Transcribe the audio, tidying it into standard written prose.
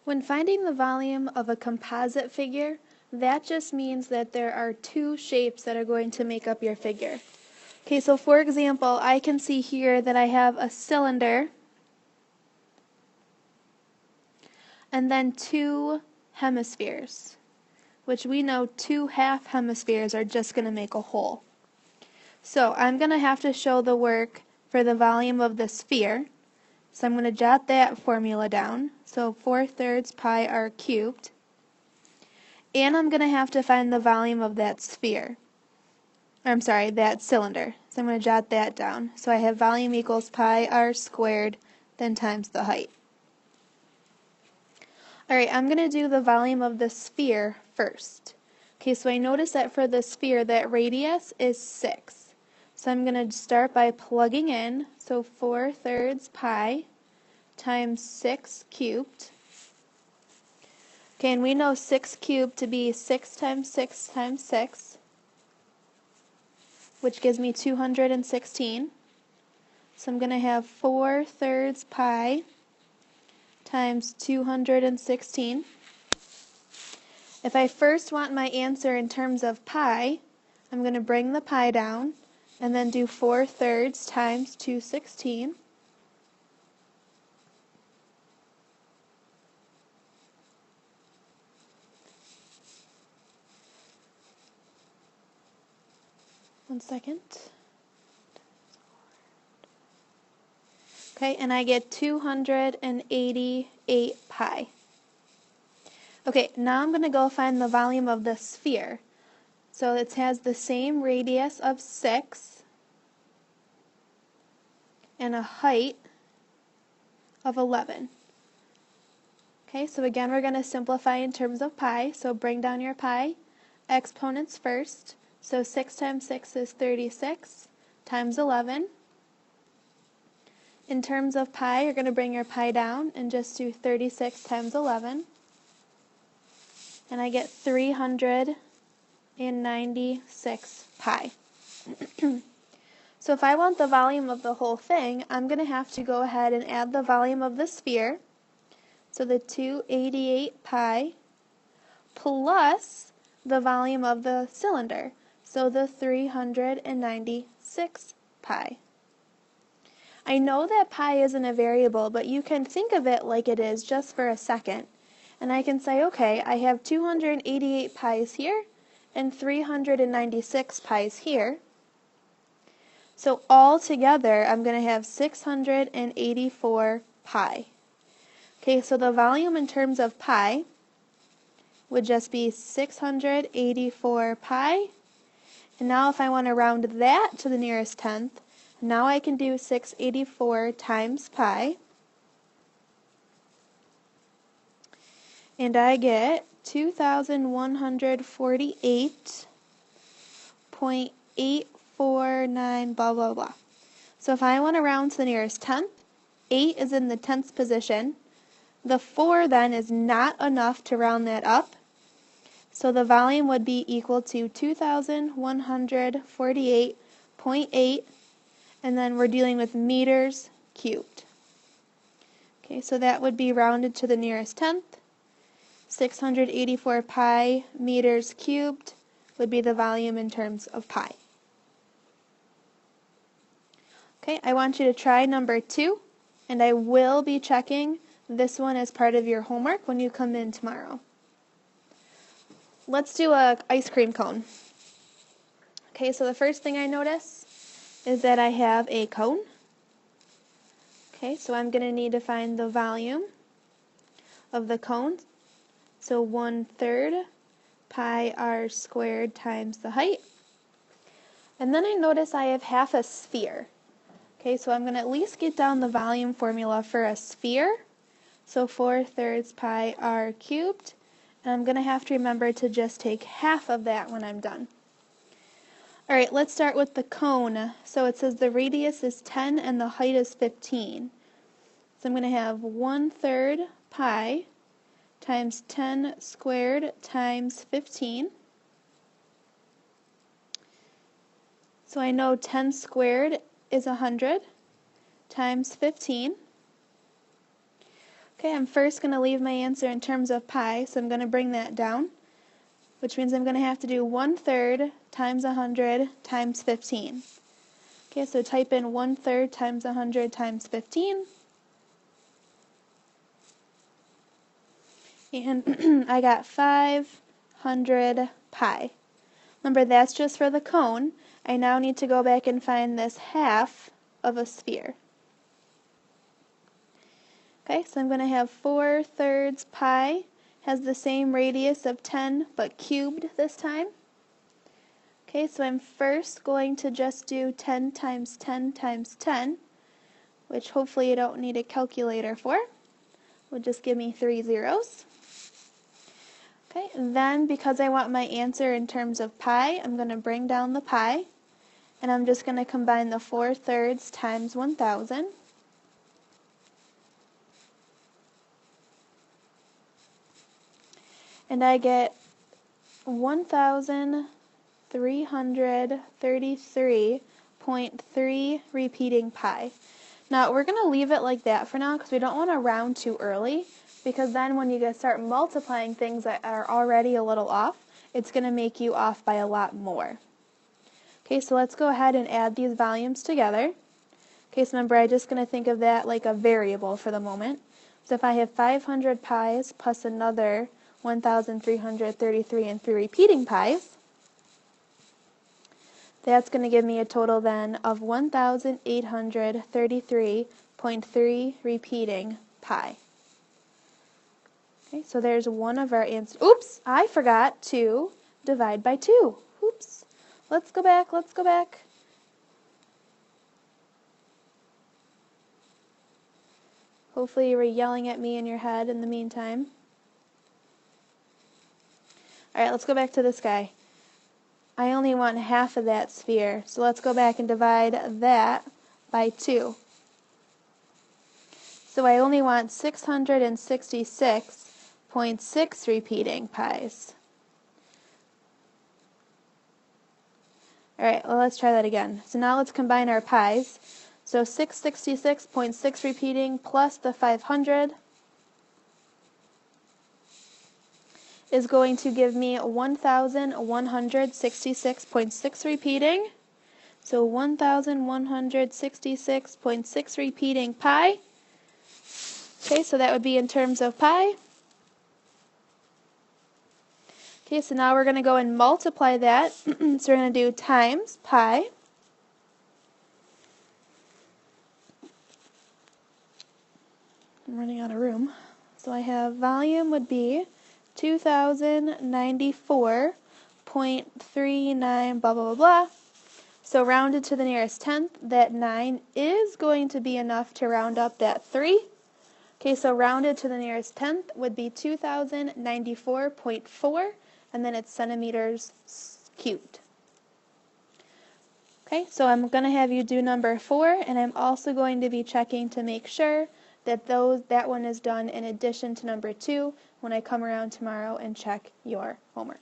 When finding the volume of a composite figure, that just means that there are two shapes that are going to make up your figure. Okay, so for example, I can see here that I have a cylinder and then two hemispheres, which we know two half hemispheres are just going to make a whole. So I'm going to have to show the work for the volume of the sphere. So I'm going to jot that formula down. So 4/3 pi r cubed. And I'm going to have to find the volume of that sphere. I'm sorry, that cylinder. So I'm going to jot that down. So I have volume equals pi r squared, then times the height. Alright, I'm going to do the volume of the sphere first. Okay, so I notice that for the sphere, that radius is 6. So I'm going to start by plugging in, so 4/3 pi times 6 cubed. Okay, and we know 6 cubed to be 6 times 6 times 6, which gives me 216. So I'm going to have 4/3 pi times 216. If I first want my answer in terms of pi, I'm going to bring the pi down and then do 4/3 times 216. One second. Okay, and I get 288 pi. Okay, now I'm going to go find the volume of the sphere. So it has the same radius of 6 and a height of 11. Okay, so again we're going to simplify in terms of pi. So bring down your pi, exponents first. So 6 times 6 is 36 times 11. In terms of pi, you're going to bring your pi down and just do 36 times 11. And I get 396 pi. So if I want the volume of the whole thing, I'm going to have to go ahead and add the volume of the sphere. So the 288 pi plus the volume of the cylinder. So the 396 pi. I know that pi isn't a variable, but you can think of it like it is just for a second. And I can say, okay, I have 288 pi's here and 396 pi's here. So all together, I'm going to have 684 pi. Okay, so the volume in terms of pi would just be 684 pi. And now if I want to round that to the nearest tenth, now I can do 684 times pi. And I get 2,148.849 blah blah blah. So if I want to round to the nearest tenth, 8 is in the tenths position. The 4 then is not enough to round that up. So the volume would be equal to 2,148.8, and then we're dealing with meters cubed. Okay, so that would be rounded to the nearest tenth. 684 pi meters cubed would be the volume in terms of pi. Okay, I want you to try number 2, and I will be checking this one as part of your homework when you come in tomorrow. Let's do an ice cream cone. Okay, so the first thing I notice is that I have a cone. Okay, so I'm going to need to find the volume of the cone. So 1/3 pi r squared times the height. And then I notice I have half a sphere. Okay, so I'm going to at least get down the volume formula for a sphere. So 4/3 pi r cubed. And I'm going to have to remember to just take half of that when I'm done. Alright, let's start with the cone. So it says the radius is 10 and the height is 15. So I'm going to have 1/3 pi times 10 squared times 15. So I know 10 squared is 100 times 15. Okay, I'm first going to leave my answer in terms of pi, so I'm going to bring that down, which means I'm going to have to do 1/3 times 100 times 15. Okay, so type in 1/3 times 100 times 15. And I got 500 pi. Remember, that's just for the cone. I now need to go back and find this half of a sphere. Okay, so I'm going to have 4/3 pi, has the same radius of 10, but cubed this time. Okay, so I'm first going to just do 10 times 10 times 10, which hopefully you don't need a calculator for. Will just give me 3 zeros. Okay, then because I want my answer in terms of pi, I'm going to bring down the pi, and I'm just going to combine the 4/3 times 1,000. And I get 1,333.3 repeating pi. Now we're going to leave it like that for now because we don't want to round too early, because then when you start multiplying things that are already a little off, it's going to make you off by a lot more. Okay, so let's go ahead and add these volumes together. Okay, so remember, I'm just going to think of that like a variable for the moment. So if I have 500 pi's plus another 1,333 and 3 repeating pi's, that's going to give me a total then of 1,833.3 repeating pi. Okay, so there's one of our answers. Oops, I forgot to divide by 2. Oops. Let's go back. Hopefully you were yelling at me in your head in the meantime. Alright, let's go back to this guy. I only want half of that sphere, so let's go back and divide that by 2. So I only want 666.6 repeating pi's. Alright, well, let's try that again. So now let's combine our pi's. So 666.6 repeating plus the 500 is going to give me 1,166.6 repeating. So 1,166.6 repeating pi. Okay, so that would be in terms of pi. Okay, so now we're going to go and multiply that. So we're going to do times pi. I'm running out of room. So I have volume would be 2,094.39 blah, blah, blah, blah. So rounded to the nearest tenth, that 9 is going to be enough to round up that 3. Okay, so rounded to the nearest tenth would be 2,094.4, and then it's centimeters cubed. Okay, so I'm going to have you do number 4, and I'm also going to be checking to make sure that that one is done in addition to number 2 when I come around tomorrow and check your homework.